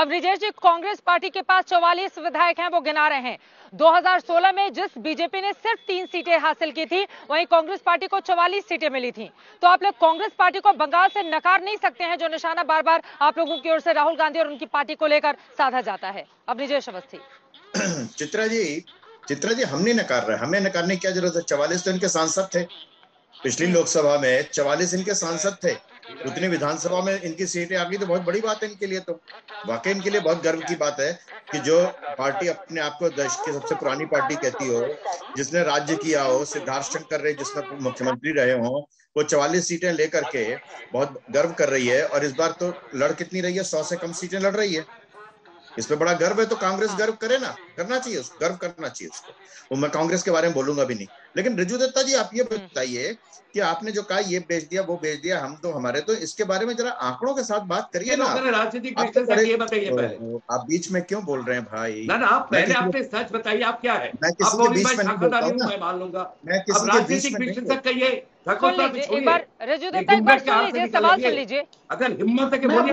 अब ब्रिजेश जी, कांग्रेस पार्टी के पास 44 विधायक हैं, वो गिना रहे हैं। 2016 में जिस बीजेपी ने सिर्फ 3 सीटें हासिल की थी, वहीं कांग्रेस पार्टी को 44 सीटें मिली थी। तो आप लोग कांग्रेस पार्टी को बंगाल से नकार नहीं सकते हैं, जो निशाना बार बार आप लोगों की ओर से राहुल गांधी और उनकी पार्टी को लेकर साधा जाता है। अब ब्रिजेश अवस्थी। चित्रा जी हम नहीं नकार रहे, हमें नकारने की क्या जरूरत है। 44 तो इनके सांसद थे, पिछली लोकसभा में 44 इनके सांसद थे, उतनी विधानसभा में इनकी सीटें आ गई तो बहुत बड़ी बात है इनके लिए। तो वाकई इनके लिए बहुत गर्व की बात है कि जो पार्टी अपने आप को देश की सबसे पुरानी पार्टी कहती हो, जिसने राज्य किया हो, सिद्धार्थ शंकर रहे जिसमें मुख्यमंत्री रहे हो, वो 44 सीटें लेकर के बहुत गर्व कर रही है। और इस बार तो लड़ कितनी रही है, 100 से कम सीटें लड़ रही है। इसमें बड़ा गर्व है, तो कांग्रेस गर्व करे ना, करना चाहिए उसको, गर्व करना चाहिए उसको। वो मैं कांग्रेस के बारे में बोलूंगा भी नहीं। लेकिन रिजू दत्ता जी, आप ये बताइए कि आपने जो कहा ये बेच दिया वो बेच दिया, हम तो हमारे, तो इसके बारे में जरा आंकड़ों के साथ बात करिए ना। राजनीतिक आप तो ये बताइए पहले, आप बीच में क्यों बोल रहे हैं भाई? ना आप पहले अपने सच बताइए, आप क्या है? मैं किसी के बीच में नहीं बोलता हूं ना, मैं मान लूंगा। मैं किसी के बीच में नहीं। कहिए, एक बार रिजू दत्ता, एक बार सुन लीजिए, सवाल सुन लीजिए। अगर हिम्मत है कि बोलिए,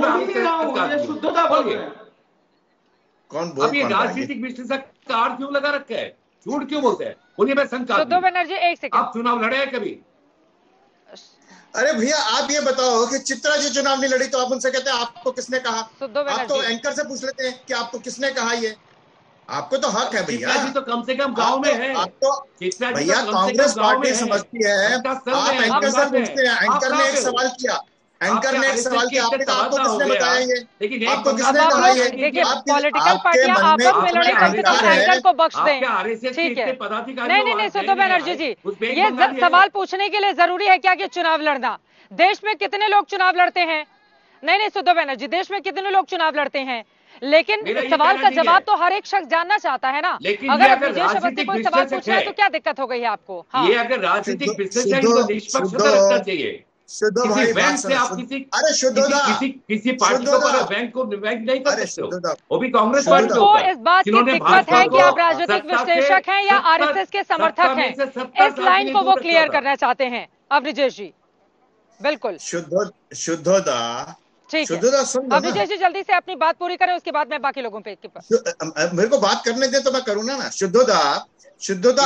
कौन बोल? ये राजनीतिक विश्लेषक का आड़ क्यों लगा रखा है? झूठ क्यों बोलते हैं? बोलिए, मैं शंका। शुद्धो बनर्जी, एक सेकंड। आप चुनाव लड़े हैं कभी? अरे भैया आप ये बताओ कि चित्रा जी चुनाव नहीं लड़ी तो आप उनसे कहते हैं आपको किसने कहा? आप तो एंकर से पूछ लेते हैं कि आपको किसने कहा। ये आपको तो हक है भैया। चित्रा जी तो कम से कम गांव में है। आप तो भैया कांग्रेस पार्टी समझती है, आप एंकर से पूछते हैं। एंकर ने एक सवाल किया, एंकर ने एक सवाल किया, आपने कहा आपको किसने बताया ये? लेकिन आपको किसने कहा ये? देखिए, पॉलिटिकल पार्टियां आपस में लड़े, कम से कम एंकर को बख्श दें। ठीक है, नहीं शुद्धो बनर्जी जी, ये सवाल पूछने के लिए जरूरी है क्या कि चुनाव लड़ना? देश में कितने लोग चुनाव लड़ते हैं? नहीं शुद्धो बनर्जी, देश में कितने लोग चुनाव लड़ते हैं? लेकिन सवाल का जवाब तो हर एक शख्स जानना चाहता है ना। अगर विजय अवस्थी कोई सवाल पूछ रहा है तो क्या दिक्कत हो गई है आपको? ये अगर राजनीतिक विश्लेषक है तो निष्पक्षता रखना चाहिए। शुद्धो भाई, बैंक से आप किसी पार्टी को बैंक को बैंक नहीं कर सकते हो, वो भी कांग्रेस पार्टी को। इस बात की दिक्कत है कि आप राजनीतिक विश्लेषक हैं या आरएसएस के समर्थक हैं, इस लाइन को वो क्लियर करना चाहते हैं। अब ब्रिजेश जी, बिल्कुल शुद्धोदा, ठीक है। अब ब्रिजेश जी जल्दी से अपनी बात पूरी करें, उसके बाद मैं बाकी लोगों पे मेरे को बात करने दे तो मैं करूँ ना। शुद्धोदा,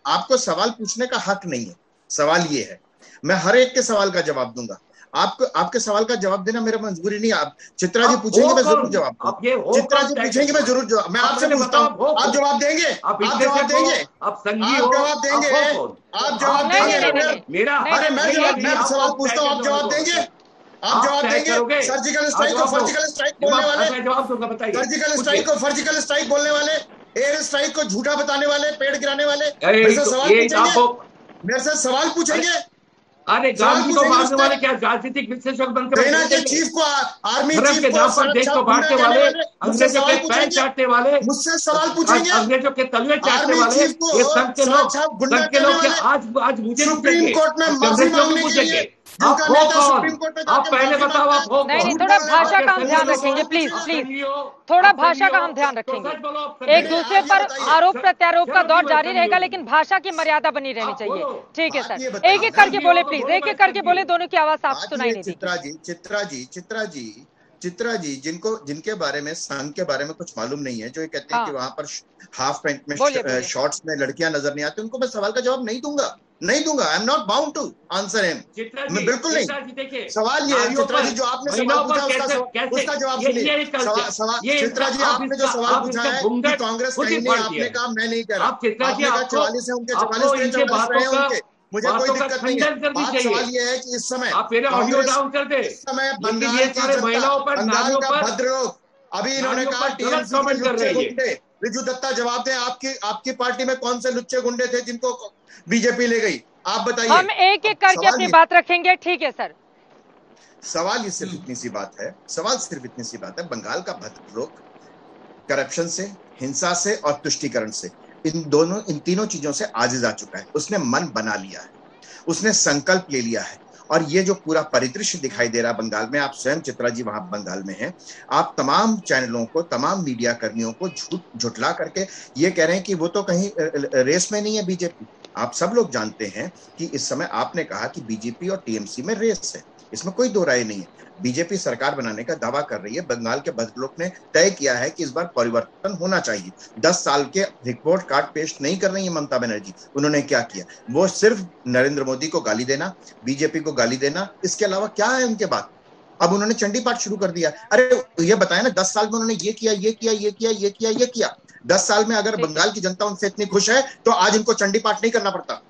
आपको सवाल पूछने का हक नहीं है। सवाल ये है, मैं हर एक के सवाल का जवाब दूंगा। आपके सवाल का जवाब देना मेरा मजबूरी नहीं। आप चित्रा जी पूछेंगे मैं जरूर जवाब दूंगा। चित्रा जी पूछेंगे मैं जरूर जवाब, मैं आपसे पूछता हूँ, आप जवाब देंगे? आप जवाब देंगे? आप जवाब देंगे? आप जवाब देंगे? अरे मैं सवाल पूछता हूँ, आप जवाब देंगे? आप जवाब देंगे? सर्जिकल स्ट्राइक को फर्जिकल स्ट्राइक बोलने वाले, सर्जिकल स्ट्राइक को फर्जिकल स्ट्राइक बोलने वाले, एयर स्ट्राइक को झूठा बताने वाले, पेड़ गिराने वाले मेरे से सवाल पूछेंगे? मेरे से सवाल पूछेंगे? अरे गांधी को मारने वाले क्या राजनीतिक विश्लेषक बनकर सेना के चीफ को, आर्मी चीफ के नाम पर देश को बांटने वाले, अंग्रेजों के पैर चाटने वाले, मुझसे सवाल पूछेंगे? अंग्रेजों के तलवे चाटने वाले ये संघ के लोग आज मुझे सुप्रीम कोर्ट में माफी मांगने के लिए आप पहले बताओ। आप नहीं, थोड़ा भाषा का हम ध्यान रखेंगे, प्लीज थोड़ा भाषा का हम ध्यान रखेंगे। एक दूसरे पर आरोप प्रत्यारोप का दौर जारी रहेगा, लेकिन भाषा की मर्यादा बनी रहनी चाहिए। ठीक है सर, एक एक करके बोले प्लीज, एक एक करके बोले, दोनों की आवाज साफ सुनाई नहीं दी। चित्रा जी जिनके बारे में संघ के बारे में कुछ मालूम नहीं है, जो ये कहते हैं कि वहां पर हाफ पैंट में शॉर्ट्स में लड़कियां नजर नहीं आती, उनको मैं सवाल का जवाब नहीं दूंगा। I am not bound to answer him, मैं बिल्कुल नहीं। सवाल ये है चित्रा जी, जो आपने सवाल पूछा उसका जवाब सुनिए। चित्रा जी, आपने जो सवाल पूछा है कि कांग्रेस कहीं नहीं, आपने कहा मैं नहीं कह रहा। आपने कहा 44 है उनके, 44 रहे उनके, मुझे कोई दिक्कत नहीं है। बात सवाल ये है कि इस समय बंगाल का भद्रलोक, अभी इन्होंने कहा टीएमसी रिजू दत्ता जवाब दें, आपकी पार्टी में कौन से लुच्चे गुंडे थे जिनको बीजेपी ले गई? आप बताइए। हम एक एक करके अपनी बात रखेंगे, ठीक है सर। सवाल सिर्फ इतनी सी बात है, बंगाल का भद्रलोक करप्शन से, हिंसा से और तुष्टीकरण से, इन तीनों चीजों से आजिज आ चुका है। उसने मन बना लिया है, उसने संकल्प ले लिया है। और ये जो पूरा परिदृश्य दिखाई दे रहा है बंगाल में, आप स्वयं चित्रा जी वहां बंगाल में हैं, आप तमाम चैनलों को, तमाम मीडिया कर्मियों को झुठला करके ये कह रहे हैं कि वो तो कहीं रेस में नहीं है बीजेपी। आप सब लोग जानते हैं कि इस समय आपने कहा कि बीजेपी और टीएमसी में रेस है। इसमें कोई दो राय नहीं है। बीजेपी सरकार बनाने का दावा कर रही है, बंगाल के भद्रलोक ने तय किया है कि इस बार परिवर्तन होना चाहिए। 10 साल के रिपोर्ट कार्ड पेश नहीं कर रही है ममता बनर्जी। उन्होंने क्या किया, वो सिर्फ नरेंद्र मोदी को गाली देना, बीजेपी को गाली देना, इसके अलावा क्या है उनके बात। अब उन्होंने चंडी पाठ शुरू कर दिया। अरे ये बताया ना, 10 साल में उन्होंने ये किया, ये किया, ये किया, ये किया, ये किया। 10 साल में अगर बंगाल की जनता उनसे इतनी खुश है तो आज इनको चंडी पाठ नहीं करना पड़ता।